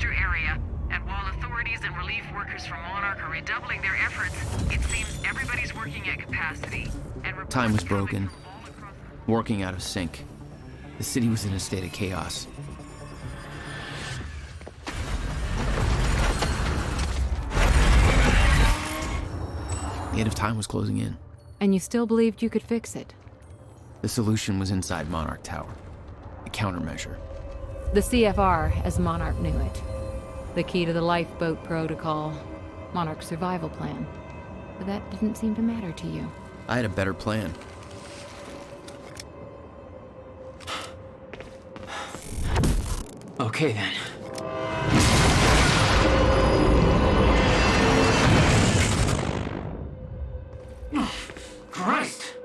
disaster area, and while authorities and relief workers from Monarch are redoubling their efforts, it seems everybody's working at capacity. And Time was broken, working out of sync. The city was in a state of chaos. The end of time was closing in. And you still believed you could fix it? The solution was inside Monarch Tower. A countermeasure. The CFR, as Monarch knew it. The key to the lifeboat protocol. Monarch's survival plan. But that didn't seem to matter to you. I had a better plan. Okay then. Christ!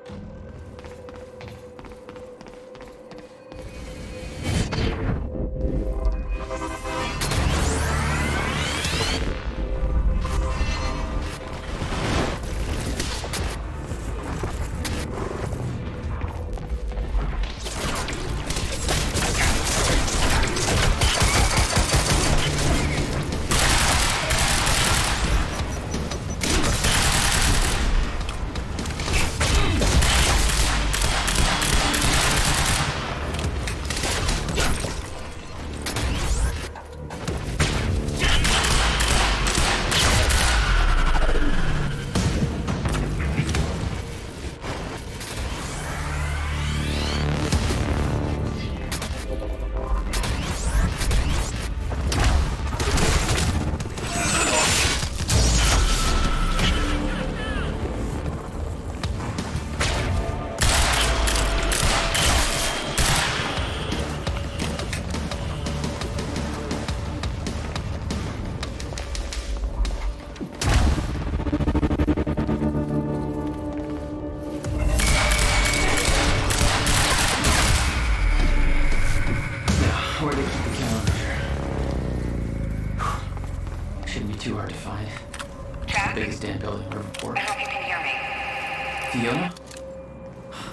Fiona?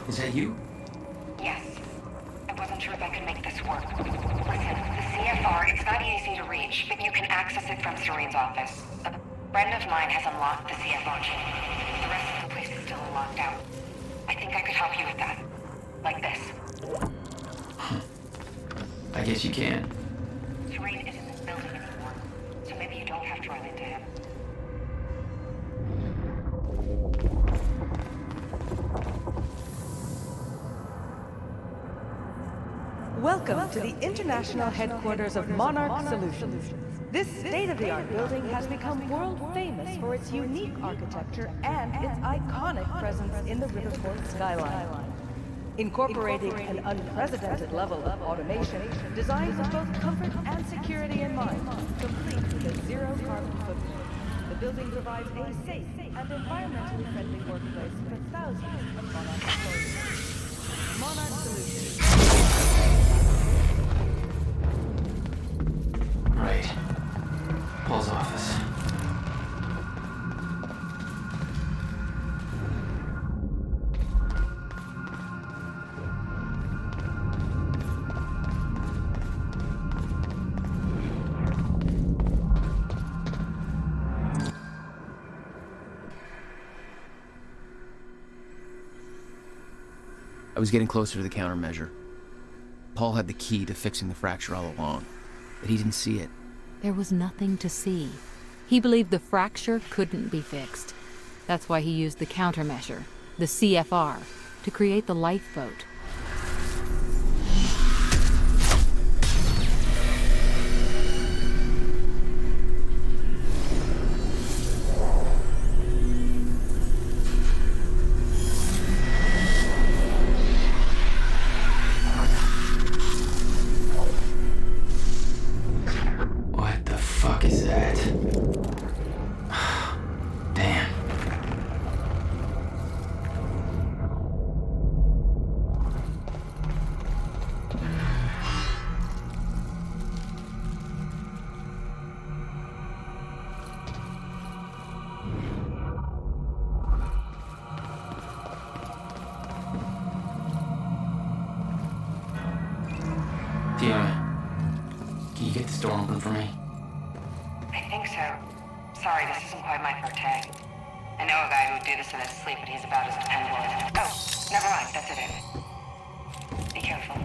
Is that you? Yes. I wasn't sure if I could make this work. Listen, the CFR, it's not easy to reach, but you can access it from Serene's office. A friend of mine has unlocked the CFR chain. The rest of the place is still locked out. I think I could help you with that. Like this. I guess you can. Serene isn't in the building anymore, so maybe you don't have to run into him. Welcome to the international headquarters of Monarch Solutions. This state-of-the-art building has become world famous for its unique architecture and its iconic presence in the Riverport skyline. Incorporating an unprecedented level of automation designed with both comfort and security in mind, complete with a zero-carbon footprint. The building provides a safe and environmentally friendly workplace for thousands of Monarch employees. Monarch Solutions. Right. Paul's office. I was getting closer to the countermeasure. Paul had the key to fixing the fracture all along, but he didn't see it. There was nothing to see. He believed the fracture couldn't be fixed. That's why he used the countermeasure, the CFR, to create the lifeboat. Fiona, can you get this door open for me? Sorry, this isn't quite my forte. I know a guy who would do this in his sleep, but he's about as dependable as... Oh, never mind, that's it. Be careful.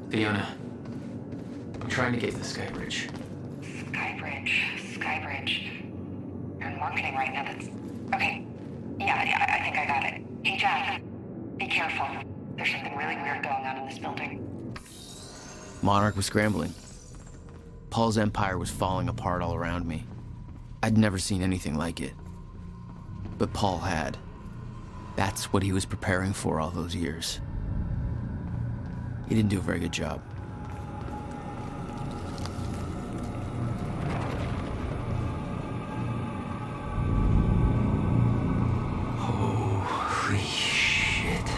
Fiona, I'm trying to get to the Skybridge. Skybridge. You're in marketing right now, that's... Okay. Yeah, I think I got it. Hey, Jack. Be careful. There's something really weird going on in this building. Monarch was scrambling. Paul's empire was falling apart all around me. I'd never seen anything like it. But Paul had. That's what he was preparing for all those years. He didn't do a very good job. Holy shit.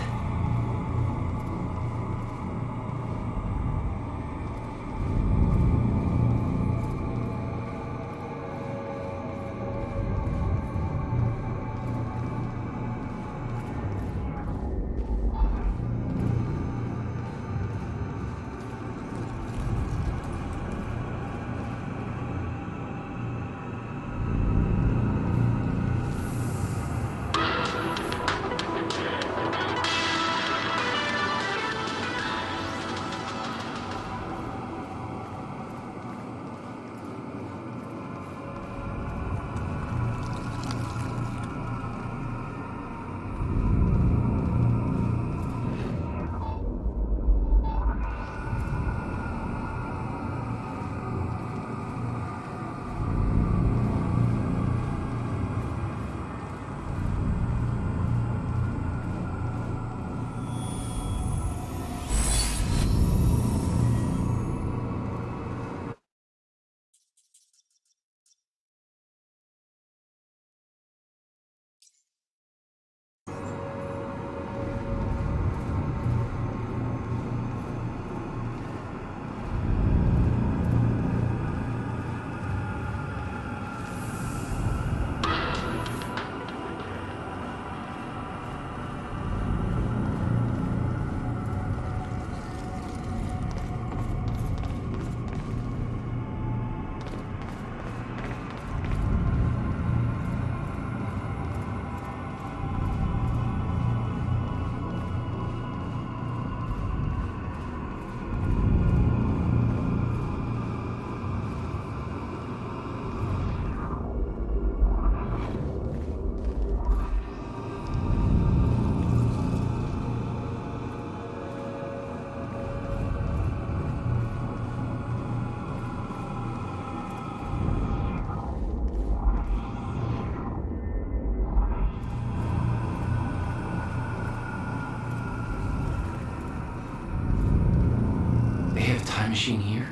time machine here?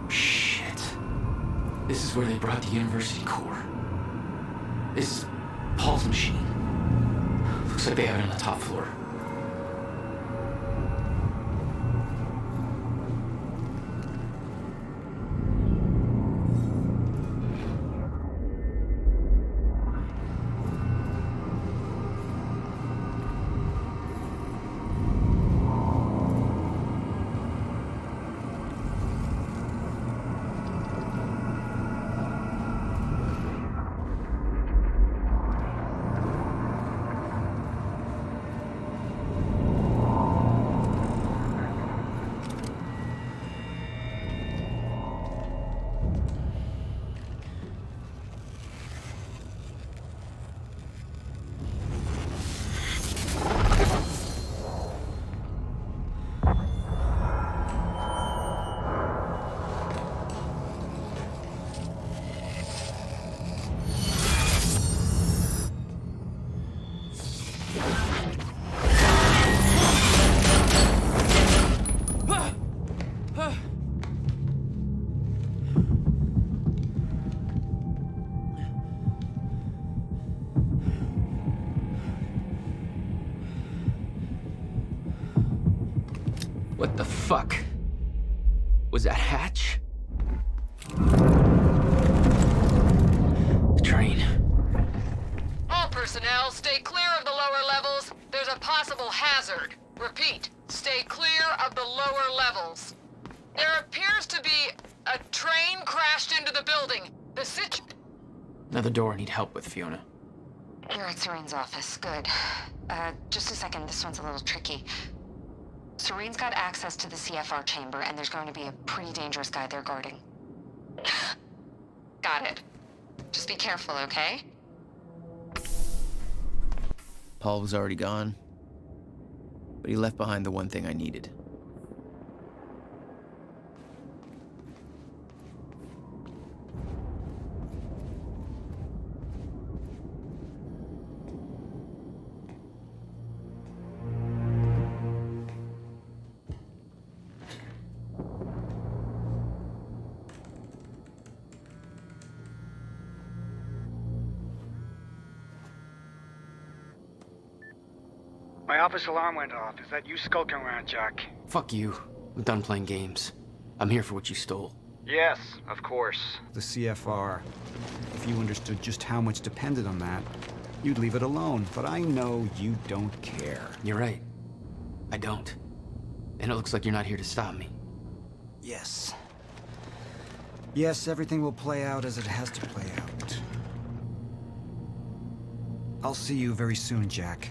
Shit. This is where they brought the university core. This is Paul's machine. Looks like they have it on the top floor. What the fuck? Was that hatch? The train. All personnel, stay clear of the lower levels. There's a possible hazard. Repeat, stay clear of the lower levels. There appears to be a train crashed into the building. Another door I need help with, Fiona. You're at Serene's office. Good. Just a second. This one's a little tricky. Serene's got access to the CFR chamber, and there's going to be a pretty dangerous guy there guarding. Got it. Just be careful, okay? Paul was already gone, but he left behind the one thing I needed. My office alarm went off. Is that you skulking around, Jack? Fuck you. I'm done playing games. I'm here for what you stole. Yes, of course. The CFR. If you understood just how much depended on that, you'd leave it alone. But I know you don't care. You're right. I don't. And it looks like you're not here to stop me. Yes. Yes, everything will play out as it has to play out. I'll see you very soon, Jack.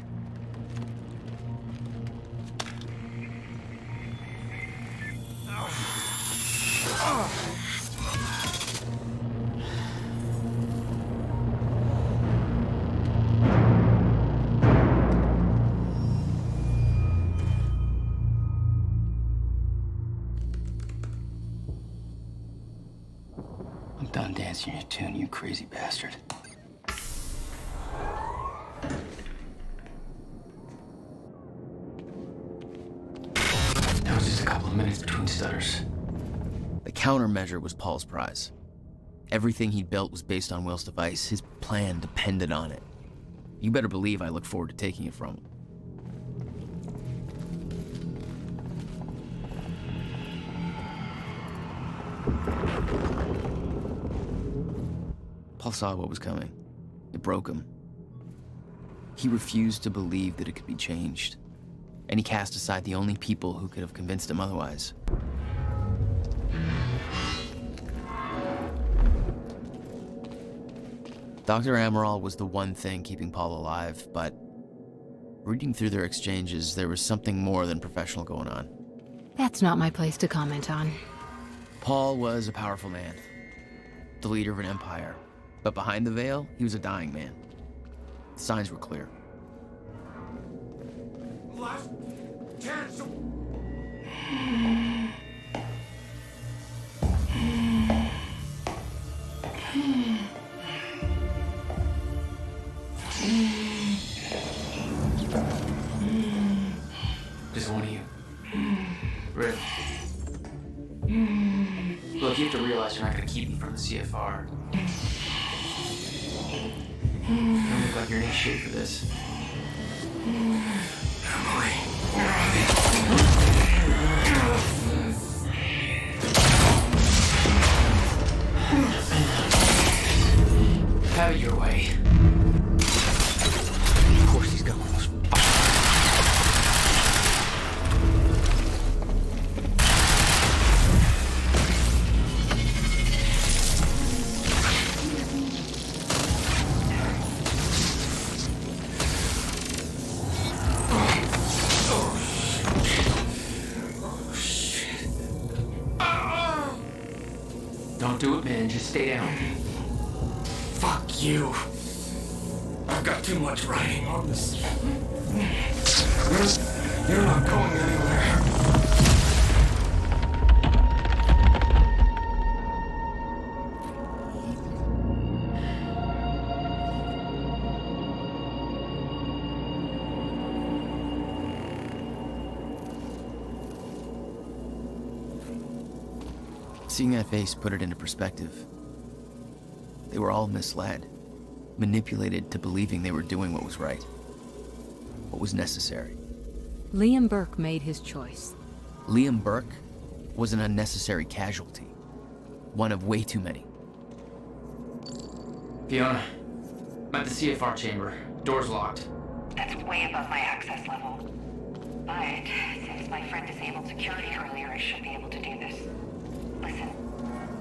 I'm done dancing your tune, you crazy bastard. That was just a couple of minutes between stutters. The countermeasure was Paul's prize. Everything he'd built was based on Will's device. His plan depended on it. You better believe I look forward to taking it from him. Paul saw what was coming. It broke him. He refused to believe that it could be changed. And he cast aside the only people who could have convinced him otherwise. Dr. Amaral was the one thing keeping Paul alive, but reading through their exchanges, there was something more than professional going on. That's not my place to comment on. Paul was a powerful man, the leader of an empire, but behind the veil, he was a dying man. The signs were clear. Last chance. Just one of you. Red. keep me from the CFR. You don't look like you're in any shape for this. Emily, have it your way. Of course he's got one of those. Don't do it, man. Just stay down. fuck you. I've got too much writing on this. You're not going anywhere. Seeing that face put it into perspective. They were all misled, manipulated to believing they were doing what was right, what was necessary. Liam Burke made his choice. Liam Burke was an unnecessary casualty, one of way too many. Fiona, I'm at the CFR chamber. Door's locked. That's way above my access level. But since my friend disabled security earlier, I should be able to do this. Listen,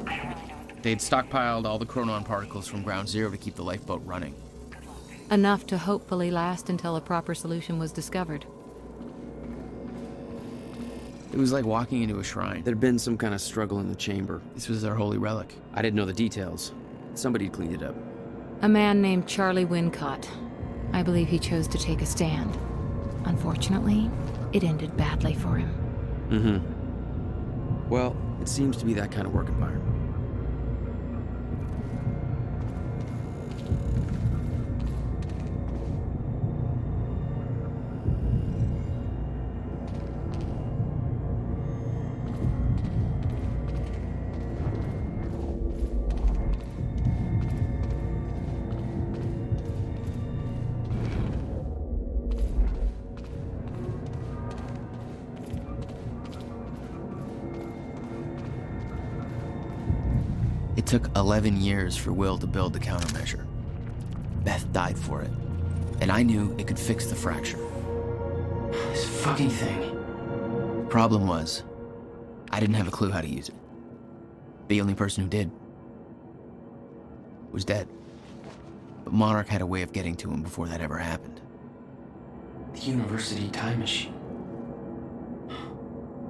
I don't really know what the... They'd stockpiled all the chronon particles from Ground Zero to keep the lifeboat running. Good luck. Enough to hopefully last until a proper solution was discovered. It was like walking into a shrine. There'd been some kind of struggle in the chamber. This was their holy relic. I didn't know the details. Somebody cleaned it up. A man named Charlie Wincott. I believe he chose to take a stand. Unfortunately, it ended badly for him. Mm-hmm. Well, it seems to be that kind of work environment. It took 11 years for Will to build the countermeasure. Beth died for it, and I knew it could fix the fracture. This fucking thing. The problem was, I didn't have a clue how to use it. The only person who did was dead. But Monarch had a way of getting to him before that ever happened. The university time machine.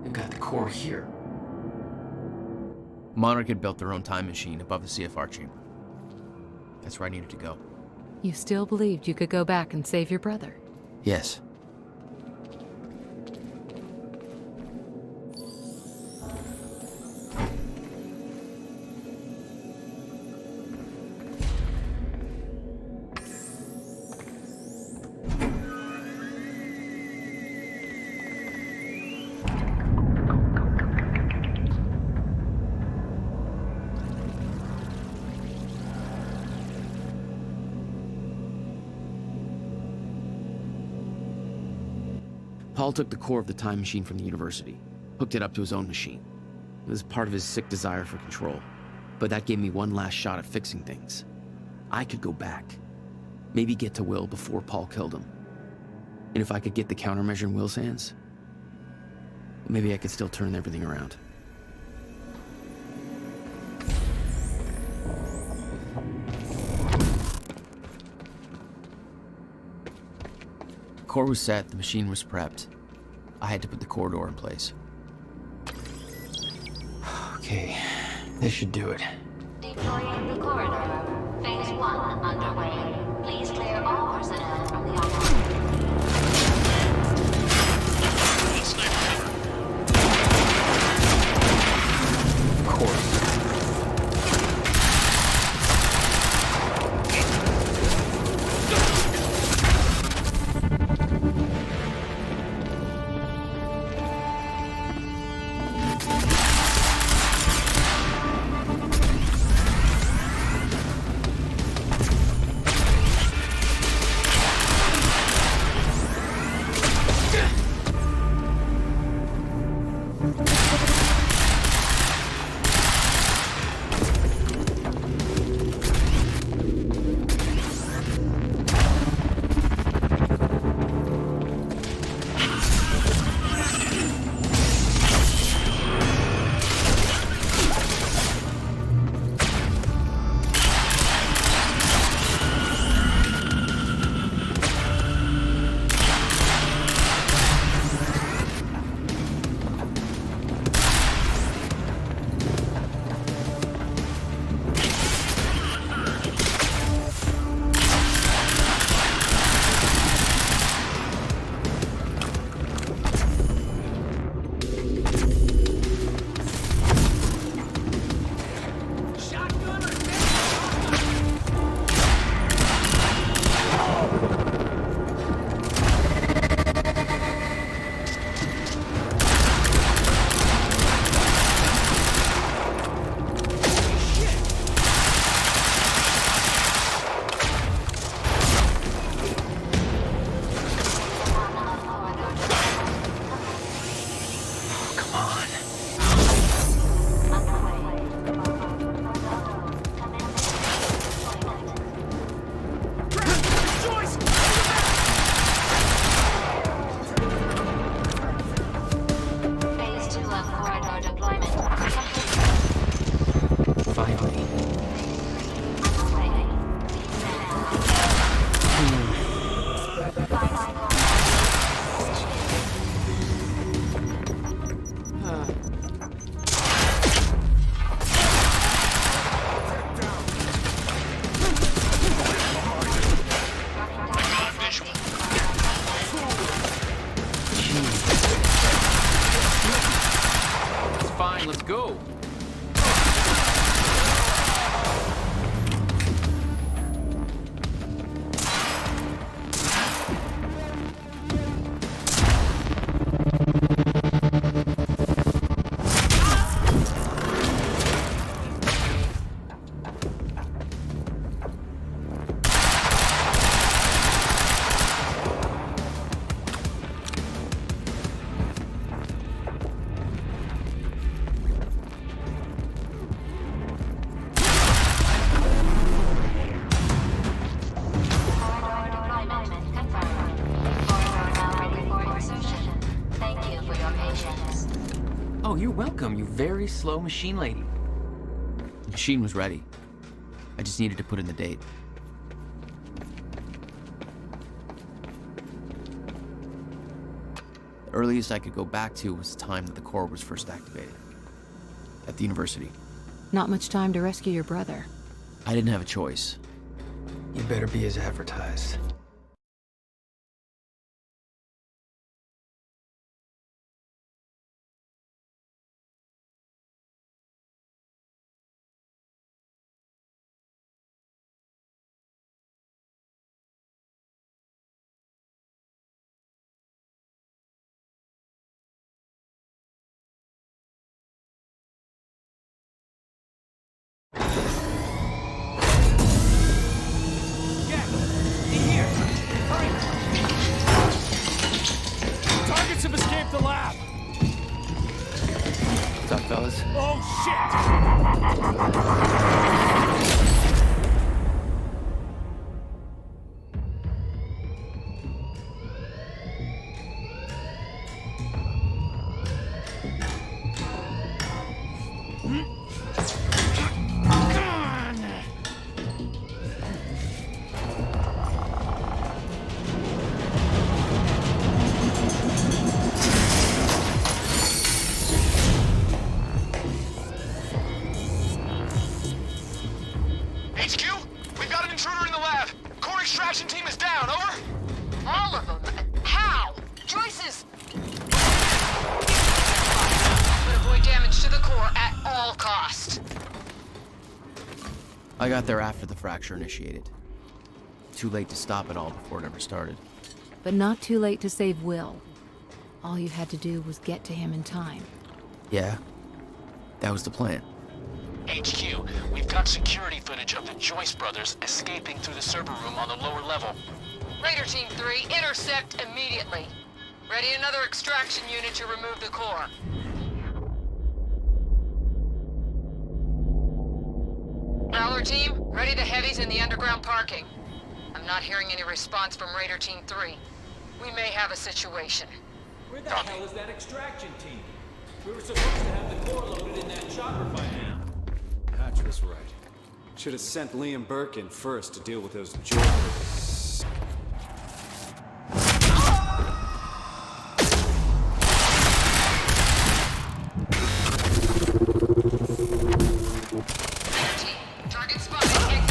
They've got the core here. Monarch had built their own time machine above the CFR chamber. That's where I needed to go. You still believed you could go back and save your brother? Yes. Paul took the core of the time machine from the university, hooked it up to his own machine. It was part of his sick desire for control, but that gave me one last shot at fixing things. I could go back, maybe get to Will before Paul killed him. And if I could get the countermeasure in Will's hands, maybe I could still turn everything around. The core was set, the machine was prepped. I had to put the core door in place. Okay, this should do it. Deploying the corridor. Phase 1 underway. Please clear all personnel from the operation. Of course. Oh, you're welcome, you very slow machine lady. The machine was ready. I just needed to put in the date. The earliest I could go back to was the time that the core was first activated. At the university. Not much time to rescue your brother. I didn't have a choice. You better be as advertised. Fellas. Oh, shit! I got there after the fracture initiated. Too late to stop it all before it ever started. But not too late to save Will. All you had to do was get to him in time. Yeah, that was the plan. HQ, we've got security footage of the Joyce brothers escaping through the server room on the lower level. Raider Team 3, intercept immediately. Ready another extraction unit to remove the core. Prowler Team, ready the heavies in the underground parking. I'm not hearing any response from Raider Team 3. We may have a situation. Where the hell is that extraction team? We were supposed to have the core loaded in that chopper by now. Hatch was right. Should have sent Liam Burke in first to deal with those Joyce. Target spotted.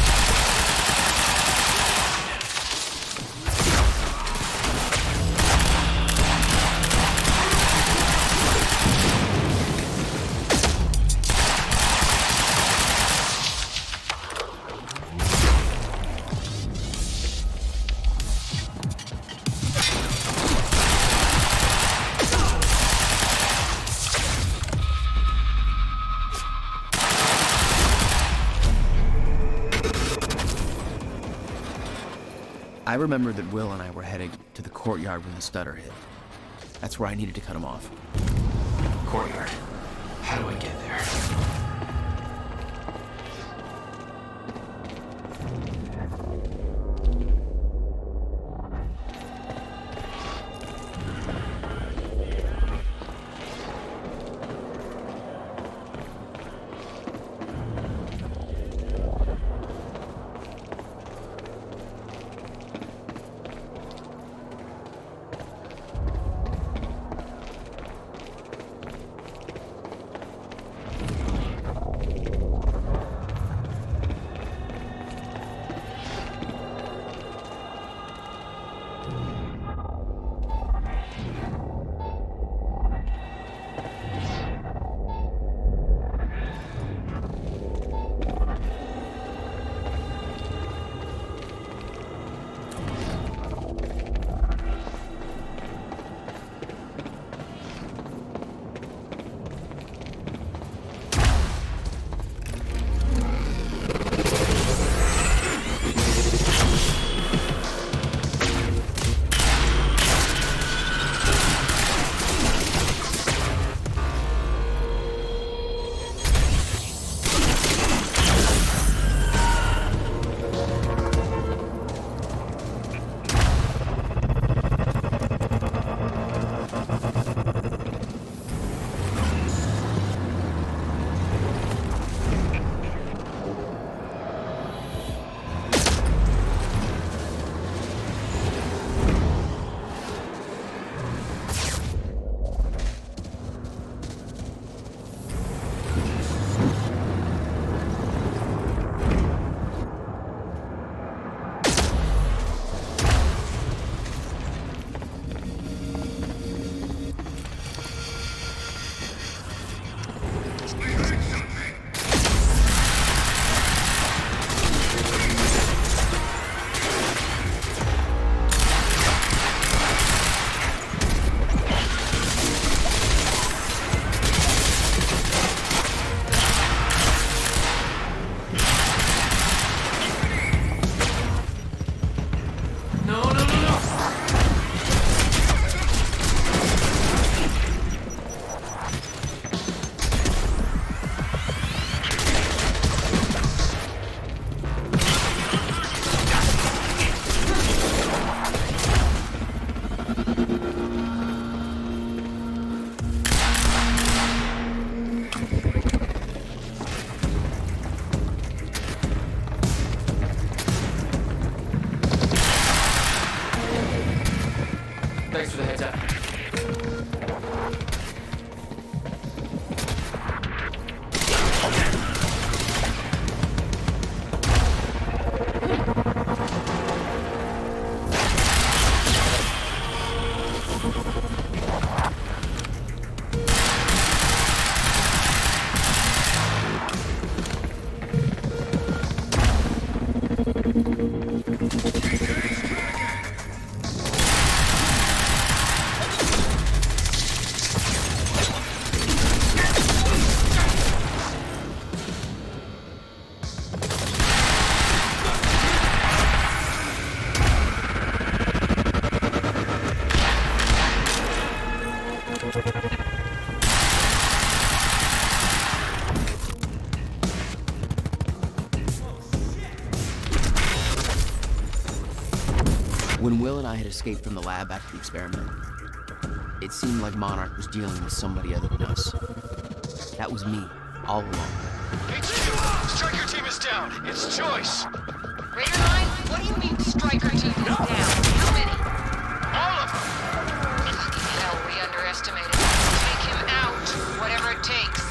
I remember that Will and I were heading to the courtyard when the stutter hit. That's where I needed to cut him off. Courtyard. How do I get there? for the heads up. When Will and I had escaped from the lab after the experiment, it seemed like Monarch was dealing with somebody other than us. That was me, all along. HQ! Striker team is down. It's Joyce. Raider 9, what do you mean striker team is down? How many? All of them. Fucking hell, we underestimated him. Take him out, whatever it takes.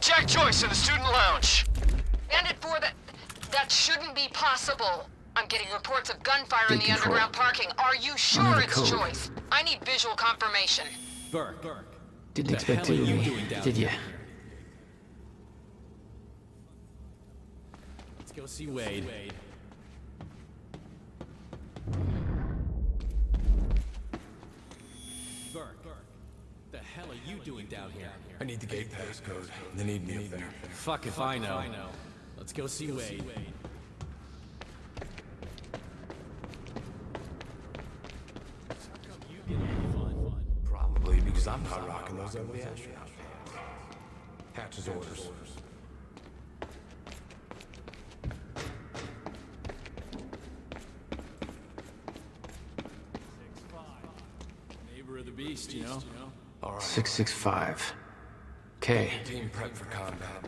Jack Joyce in the student lounge. Bandit 4, that shouldn't be possible. I'm getting reports of gunfire in the underground parking. Are you sure it's Joyce? I need visual confirmation. Burke. Didn't expect to, did ya? Let's go see Wade. Burke, the hell are you doing down here? I need the gate passcode. They need me up there. Fuck if I know. Let's go see Wade. Probably because I'm not rocking those ugly astronauts. Hatch's orders. Neighbor of the beast, you know? All right. 665. Okay. Team prep for combat.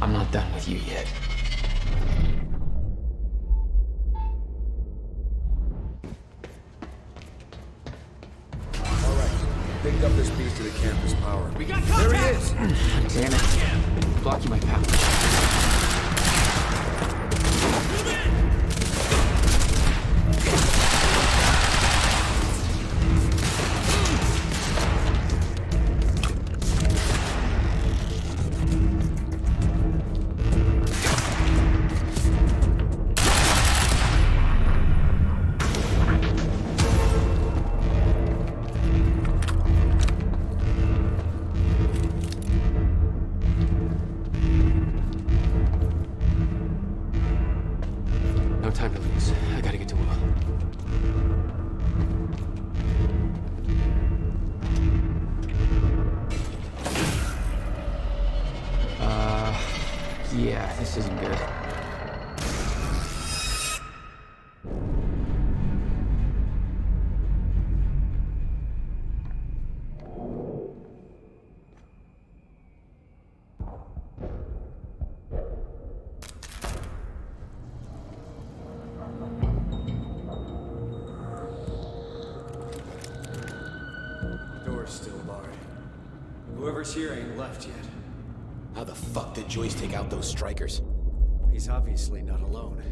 I'm not done with you yet. Picked up this piece to the campus power. We got contact! There he is! Damn it. Blocking my path. No time to lose. I gotta get to Will. Yeah, this isn't good. Door's still barred. Whoever's here ain't left yet. How the fuck did Joyce take out those strikers? he's obviously not alone.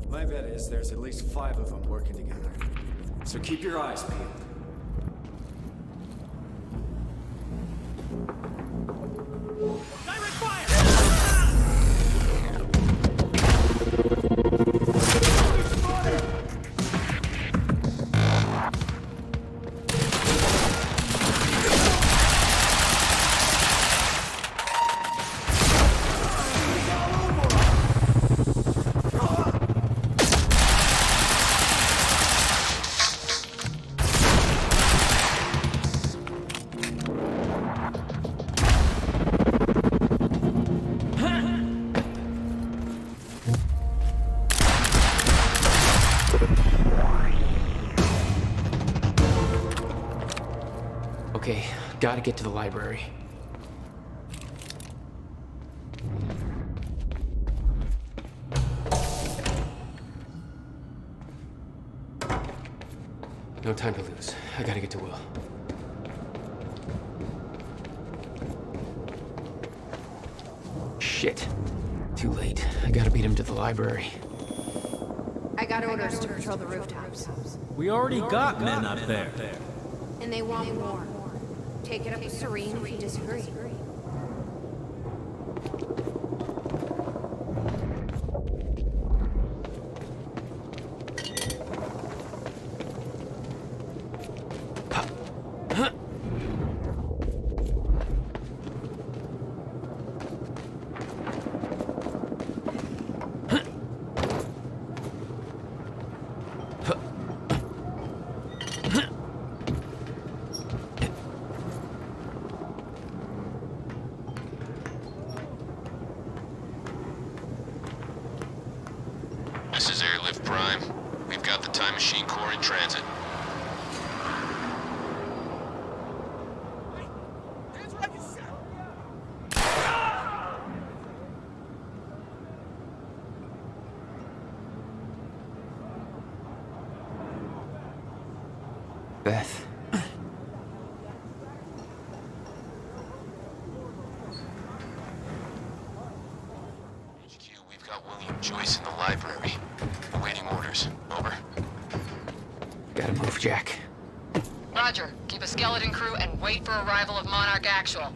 My bet is there's at least 5 of them working together. So keep your eyes peeled. Direct fire! Okay, gotta get to the library. No time to lose. I gotta get to Will. Shit. Too late. I gotta beat him to the library. I got orders to patrol the rooftops. We already got men up there. And they want more. Take it up with Serene if you disagree. This is Airlift Prime. We've got the Time Machine Core in transit. Beth. HQ, we've got William Joyce in the library. Awaiting orders. Over. Gotta move, Jack. Roger. Keep a skeleton crew and wait for arrival of Monarch Actual.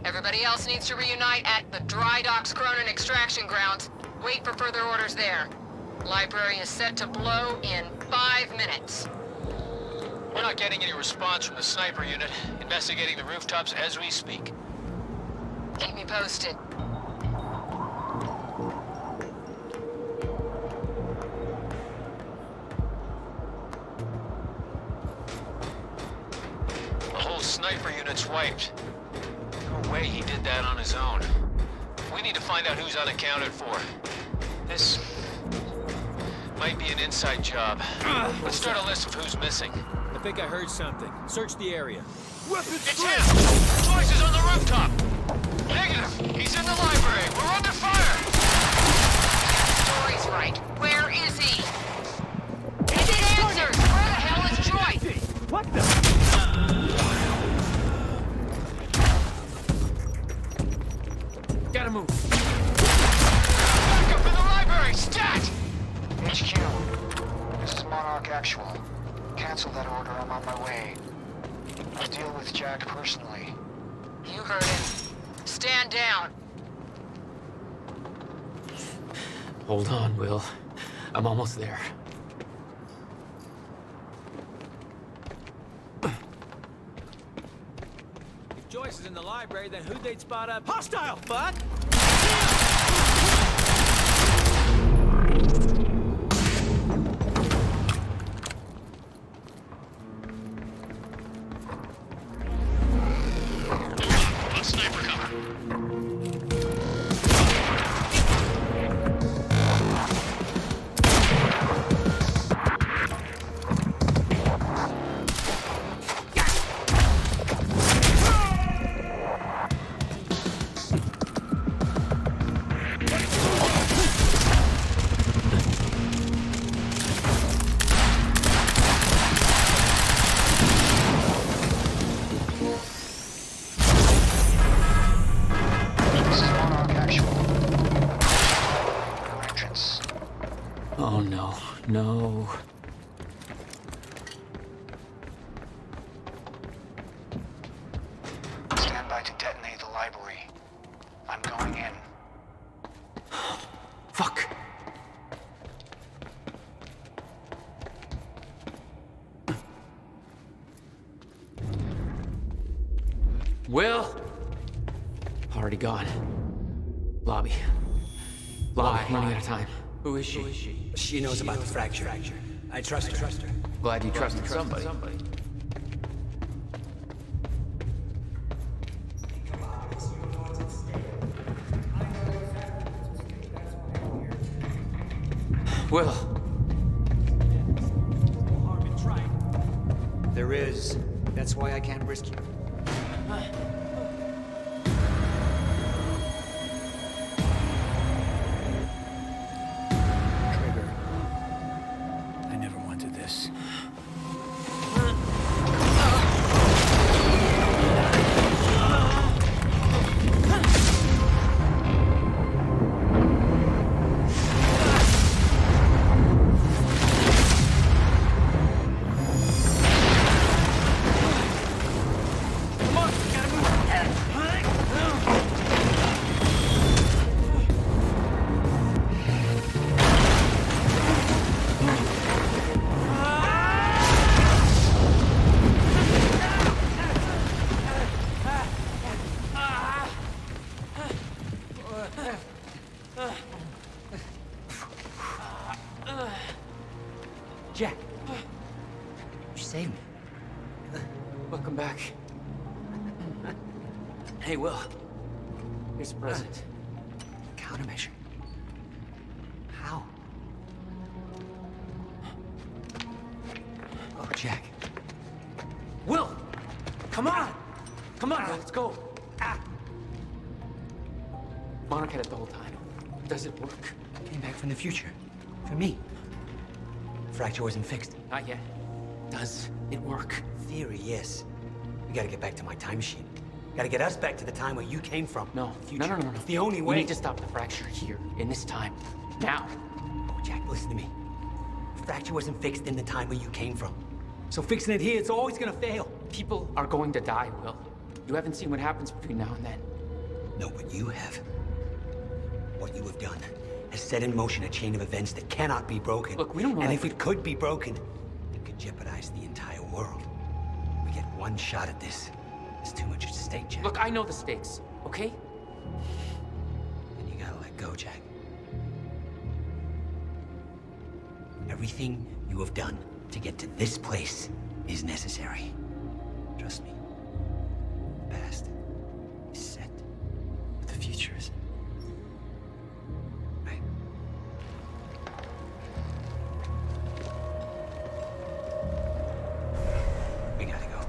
Everybody else needs to reunite at the Dry Docks Cronin extraction grounds. Wait for further orders there. Library is set to blow in 5 minutes. We're not getting any response from the sniper unit. Investigating the rooftops as we speak. Keep me posted. The whole sniper unit's wiped. No way he did that on his own. We need to find out who's unaccounted for. This might be an inside job. Let's start a list of who's missing. I think I heard something. Search the area. Weapons It's him! Joyce is on the rooftop! Negative! He's in the library! We're under fire! Story's right. Where is he? He did answers! Where the hell is Joyce? What the? Gotta move. Back up in the library! Stat! HQ, this is Monarch Actual. Cancel that order, I'm on my way. I'll deal with Jack personally. You heard him. Stand down. Hold on, Will. I'm almost there. If Joyce is in the library, then who'd they spot up? Hostile, bud! Sniper cover. Oh no, no. Stand by to detonate the library. I'm going in. Fuck. Will! Already gone. Lobby. Lobby, running out of time. Who is she? She knows about the fracture. I trust her. Glad you trusted somebody. Will. There is. That's why I can't risk you. Trigger. I never wanted this. Jack. You saved me. Welcome back. Hey, Will. Here's a present. Countermeasure. How? Oh, Jack. Will! Come on! Come on, let's go. Monarch had it the whole time. Does it work? Came back from the future. For me. Fracture wasn't fixed. Not yet. Does it work? Theory, yes. We gotta get back to my time machine. Gotta get us back to the time where you came from. No. Future. No. It's the only way. We need to stop the fracture here, in this time. Now. Oh, Jack, listen to me. Fracture wasn't fixed in the time where you came from. So fixing it here, it's always gonna fail. People are going to die, Will. You haven't seen what happens between now and then. No, but you have. What you have done has set in motion a chain of events that cannot be broken. Look, we don't know. And if it could be broken, it could jeopardize the entire world. We get one shot at this. There's too much at stake, Jack. Look, I know the stakes, okay? And you gotta let go, Jack. Everything you have done to get to this place is necessary. Trust me. The past is set, but the future isn't. Right? We gotta go.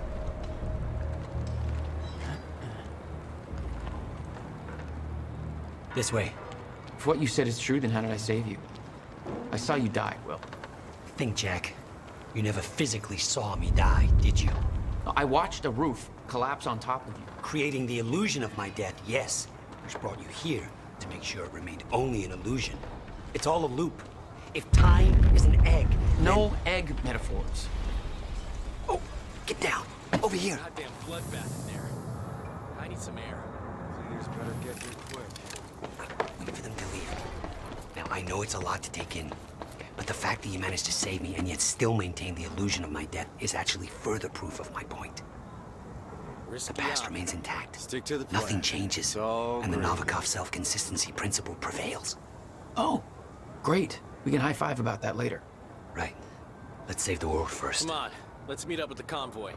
This way. If what you said is true, then how did I save you? I saw you die, Will. Think, Jack. You never physically saw me die, did you? I watched a roof collapse on top of you. Creating the illusion of my death, yes. Which brought you here to make sure it remained only an illusion. It's all a loop. If time is an egg, No egg metaphors. Oh, get down. Over here. Goddamn bloodbath in there. I need some air. Cleaners better get here quick. Wait for them to leave. Now, I know it's a lot to take in, but the fact that you managed to save me and yet still maintain the illusion of my death is actually further proof of my point. The past remains intact. Stick to the plan. Nothing changes, and the Novikov self-consistency principle prevails. Oh, great. We can high-five about that later. Right. Let's save the world first. Come on, let's meet up with the convoy.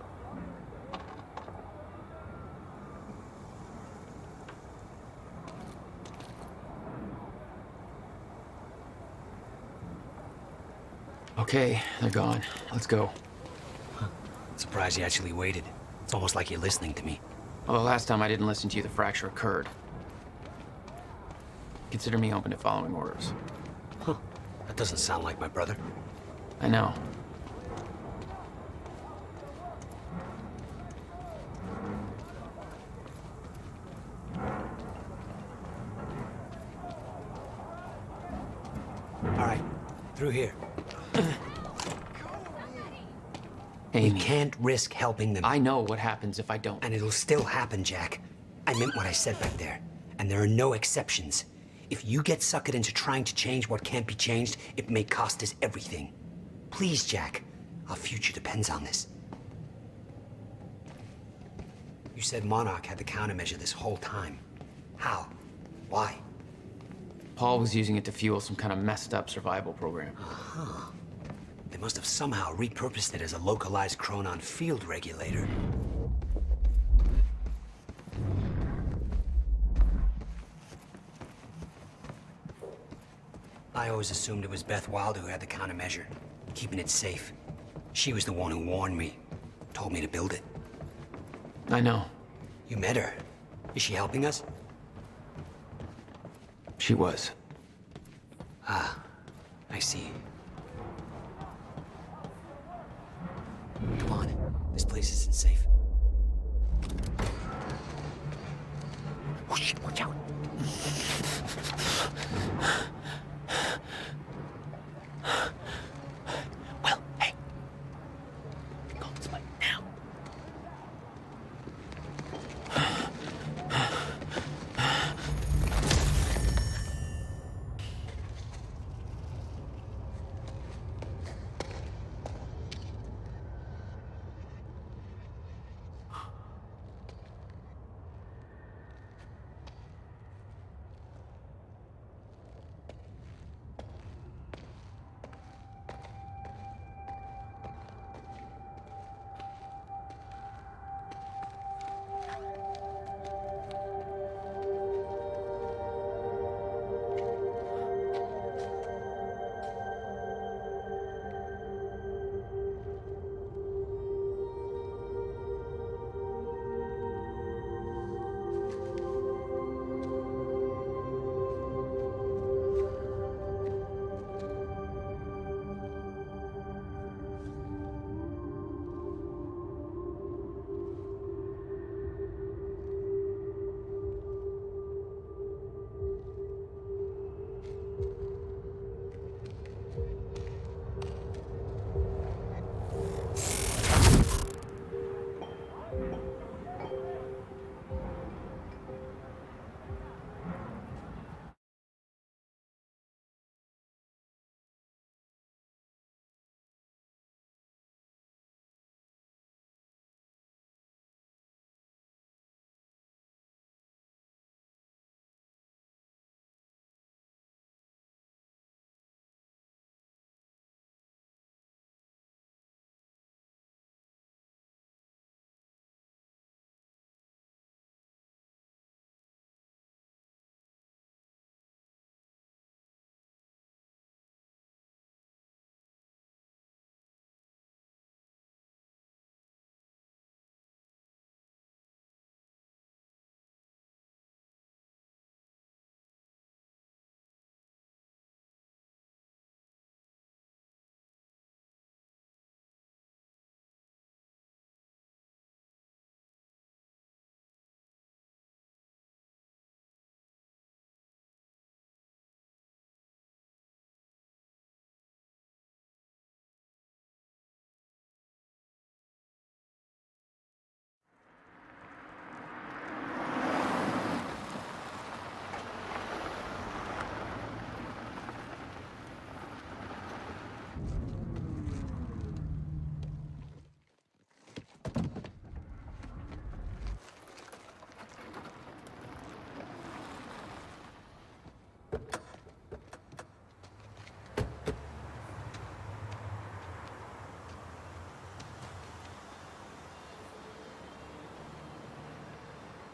Okay, they're gone. Let's go. Surprised you actually waited. It's almost like you're listening to me. Well, the last time I didn't listen to you, the fracture occurred. Consider me open to following orders. Huh. That doesn't sound like my brother. I know. All right. Through here. Amy. We can't risk helping them. I know what happens if I don't. And it'll still happen, Jack. I meant what I said back there. And there are no exceptions. If you get suckered into trying to change what can't be changed, it may cost us everything. Please, Jack. Our future depends on this. You said Monarch had the countermeasure this whole time. How? Why? Paul was using it to fuel some kind of messed up survival program. Uh-huh. They must have somehow repurposed it as a localized Chronon field regulator. I always assumed it was Beth Wilder who had the countermeasure, keeping it safe. She was the one who warned me, told me to build it. I know. You met her. Is she helping us? She was. Ah, I see. Come on, this place isn't safe. Oh shit, watch out. Well, hey. Call this way now.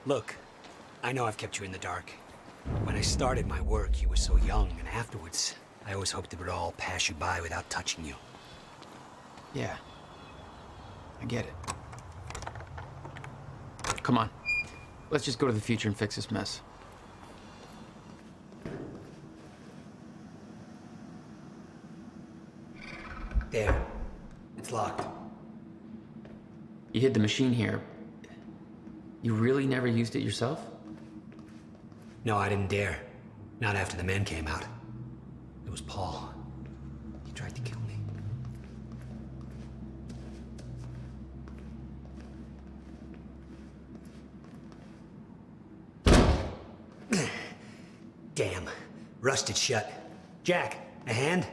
Look, I know I've kept you in the dark. When I started my work, you were so young, and afterwards, I always hoped it would all pass you by without touching you. Yeah. I get it. Come on. Let's just go to the future and fix this mess. There. It's locked. You hid the machine here. You really never used it yourself? No, I didn't dare. Not after the men came out. It was Paul. He tried to kill me. Damn. Rusted shut. Jack, a hand?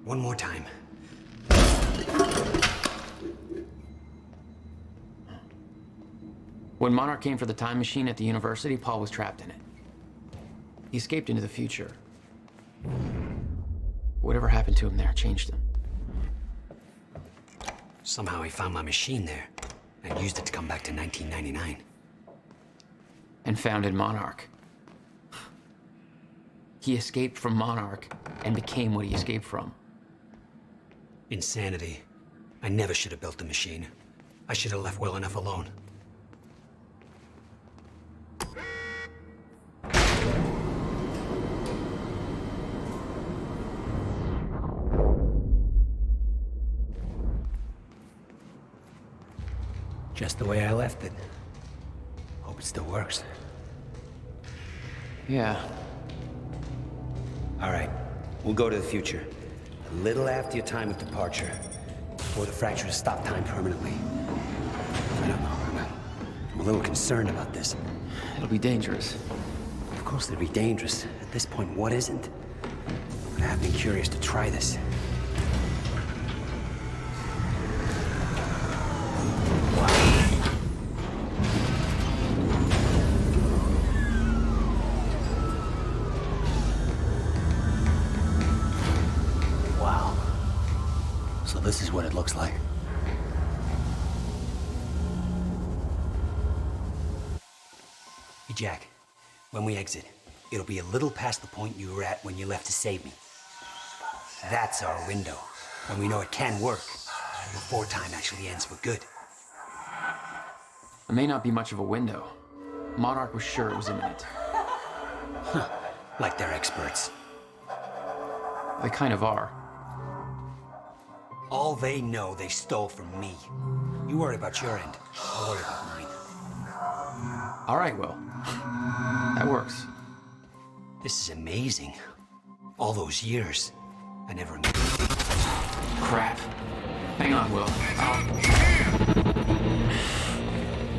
One more time. When Monarch came for the time machine at the university, Paul was trapped in it. He escaped into the future. Whatever happened to him there changed him. Somehow he found my machine there and used it to come back to 1999. And founded Monarch. He escaped from Monarch and became what he escaped from. Insanity. I never should have built the machine. I should have left well enough alone. Just the way I left it. Hope it still works. Yeah. All right, we'll go to the future. A little after your time of departure. Before the fracture has stopped time permanently. I don't know, I'm a little concerned about this. It'll be dangerous. Of course it'll be dangerous. At this point, what isn't? But I have been curious to try this. This is what it looks like. Hey, Jack. When we exit, it'll be a little past the point you were at when you left to save me. That's our window, when we know it can work, before time actually ends for good. It may not be much of a window. Monarch was sure it was imminent. Huh. Like they're experts. They kind of are. All they know they stole from me. You worry about your end. I'll worry about mine. All right, Will. That works. This is amazing. All those years. I never... Crap. Hang on, Will.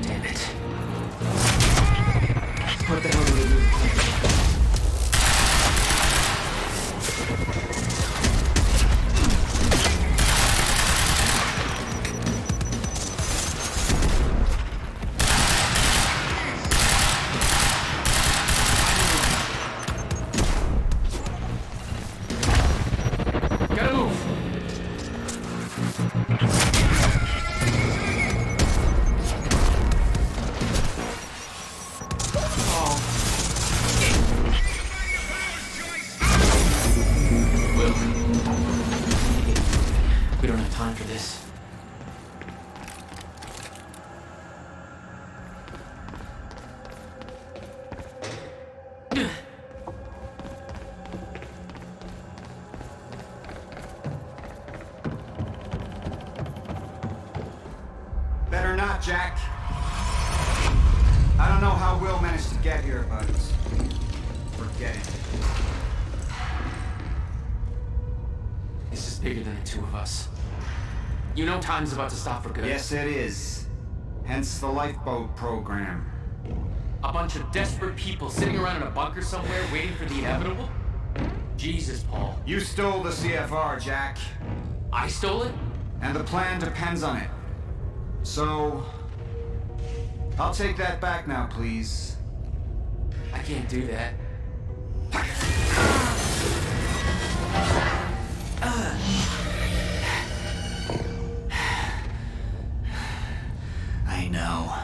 Damn it. What the hell do we do? Jack. I don't know how Will managed to get here, but forget it. This is bigger than the two of us. You know time's about to stop for good. Yes, it is. Hence the lifeboat program. A bunch of desperate people sitting around in a bunker somewhere waiting for the inevitable? Jesus, Paul. You stole the CFR, Jack. I stole it? And the plan depends on it. So... I'll take that back now, please. I can't do that. I know.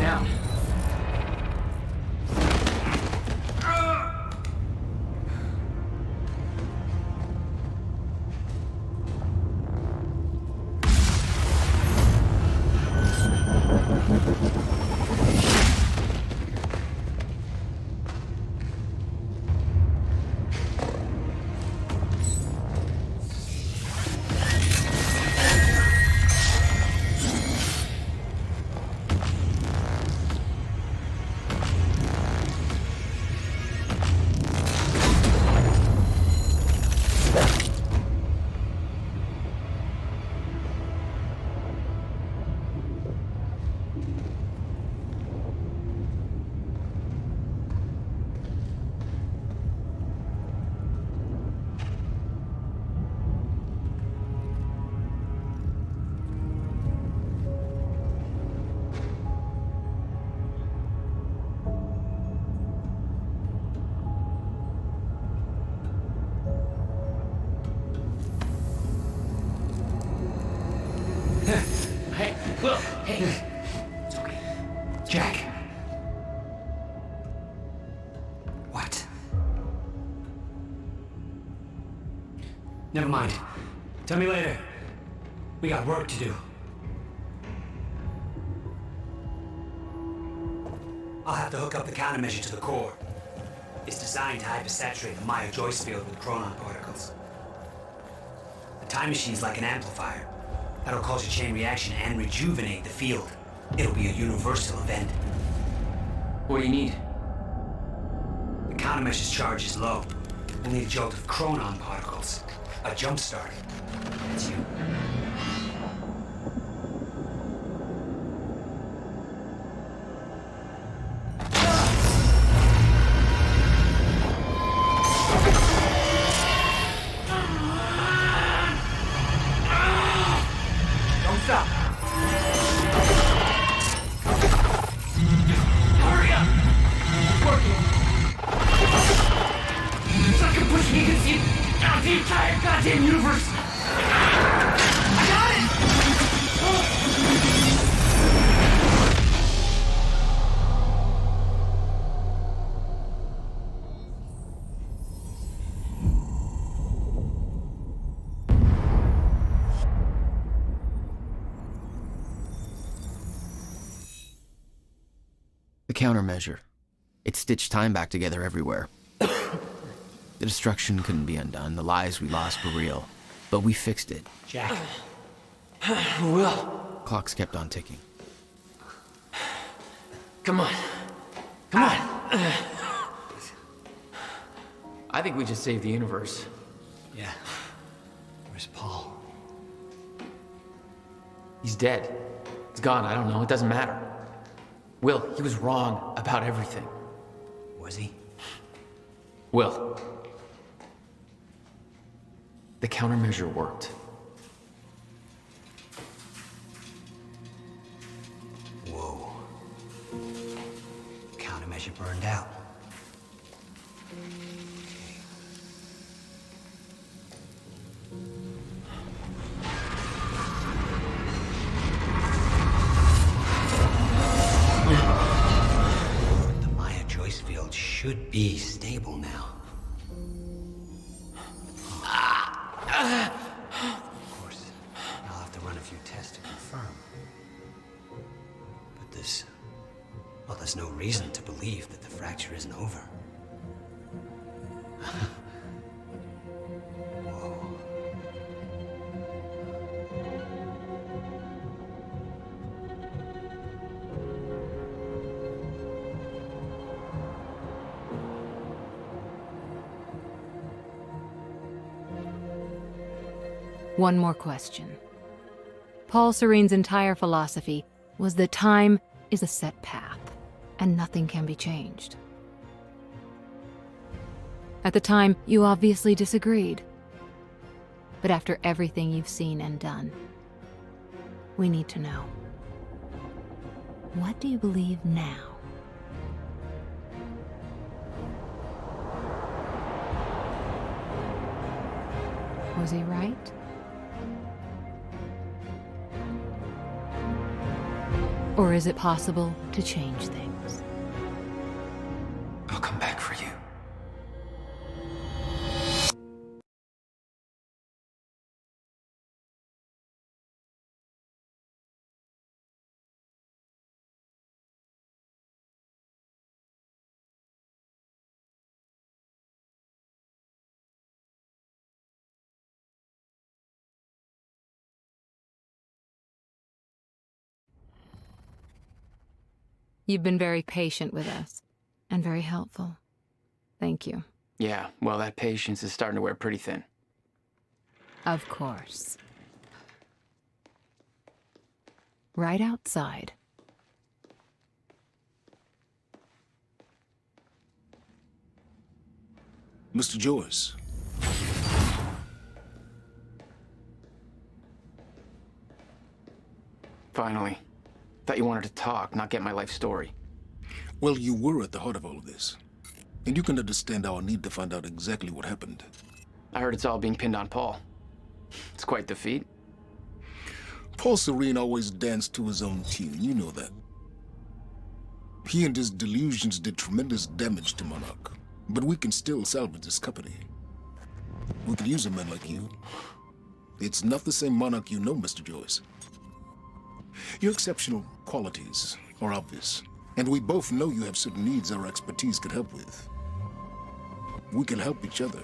down. Hey, Will, hey. It's okay. Jack. What? Never mind. Tell me later. We got work to do. I'll have to hook up the countermeasure to the core. It's designed to hypersaturate the Maya Joyce field with chronon particles. The time machine's like an amplifier. That'll cause a chain reaction and rejuvenate the field. It'll be a universal event. What do you need? The countermeasure's charge is low. We'll need a jolt of chronon particles. A jump start. That's you. The countermeasure. It stitched time back together everywhere. The destruction couldn't be undone. The lives we lost were real. But we fixed it. Jack. Will. Clocks kept on ticking. Come on. Come on. I think we just saved the universe. Yeah. Where's Paul? He's dead. He's gone. I don't know. It doesn't matter. Will, he was wrong about everything. Was he? Will. The countermeasure worked. Whoa. Countermeasure burned out. The Maya Joyce field should be stable now. Of course, I'll have to run a few tests to confirm. But there's no reason to believe that the fracture isn't over. Whoa. One more question. Paul Serene's entire philosophy was that time is a set path, and nothing can be changed. At the time, you obviously disagreed. But after everything you've seen and done, we need to know. What do you believe now? Was he right? Or is it possible to change things? I'll come back for you. You've been very patient with us, and very helpful. Thank you. Yeah, well, that patience is starting to wear pretty thin. Of course. Right outside. Mr. Joyce. Finally. Thought you wanted to talk, not get my life story. Well, you were at the heart of all of this. And you can understand our need to find out exactly what happened. I heard it's all being pinned on Paul. It's quite the feat. Paul Serene always danced to his own tune, you know that. He and his delusions did tremendous damage to Monarch, but we can still salvage this company. We could use a man like you. It's not the same Monarch you know, Mr. Joyce. Your exceptional qualities are obvious, and we both know you have certain needs our expertise could help with. We can help each other.